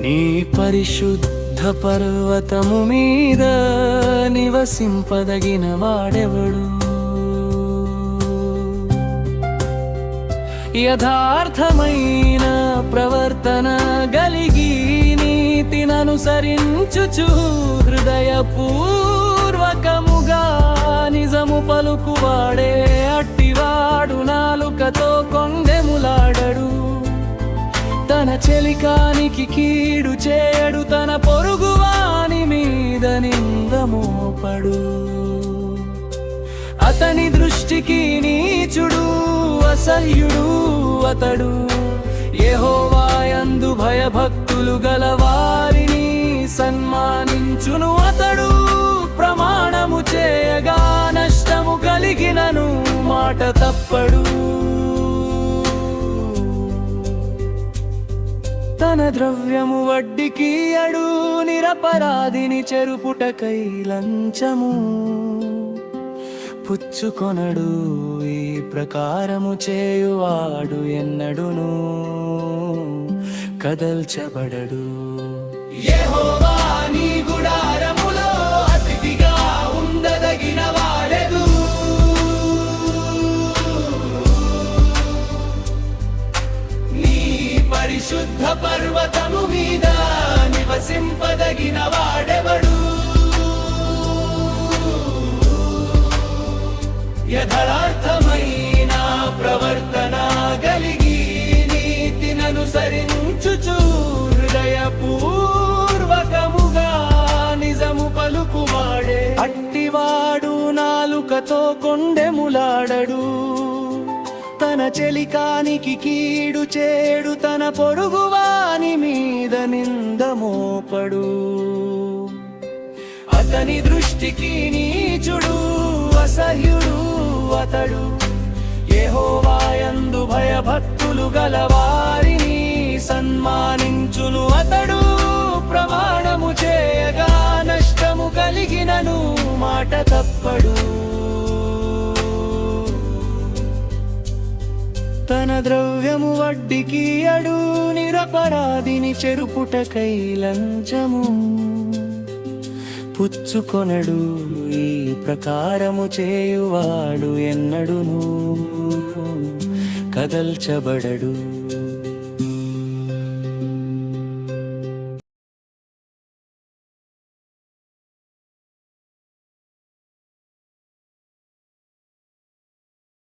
నీ పరిశుద్ధ పర్వతము మీద నివసింపదగిన వాడెవడు? యథార్థమైన ప్రవర్తన గలిగి నీతిననుసరించుచు హృదయపూర్వకముగా నిజము పలుకువాడే అట్టివాడు నాలుకతో కొండెములాడడు. తన చెలికానికి కీడు చేయడు, తన పొరుగువాని మీద నింద మోపడు. అతని దృష్టికి నీచుడు అసహ్యుడు అతడు. యెహోవాయందు భయభక్తులు గలవారిని సన్మానించును అతడు. ప్రమాణము చేయగా నష్టము కలిగినను మాట తప్పడు. తన ద్రవ్యము వడ్డీకి అడు, నిరపరాధిని చెరుపుటకై లంచము పుచ్చుకొనడు. ఈ ప్రకారము చేయువాడు ఎన్నడును కదల్చబడడు. యెహోవా నీ గుడారములో అతిథిగా ఉండదగిన వాడెదు. నీ పరిశుద్ధ పర్వతము మీద నివసింపదగిన వాడెవడు? యథార్థమైన ప్రవర్తన గలిగి నీతిననుసరించుచు హృదయపూర్వకముగా నిజము పలుకువాడే అట్టివాడు నాలుకతో కొండెములాడడు. తన చెలికానికి కీడు చేడు, తన పొరుగువాని మీద నింద మోపడు. అతని దృష్టికి నీచుడు అసహ్యుడు అతడు. యెహోవాయందు భయభక్తులు గలవారిని సన్మానించును అతడు. ప్రమాణము చేయగా నష్టము కలిగినను మాట తప్పడు. తన ద్రవ్యము వడ్డీకి అడు, నిరపరాధిని చెరుపుటకై లంచము పుచ్చుకొనడు. ఈ ప్రకారము చేయువాడు ఎన్నడును కదల్చబడడు.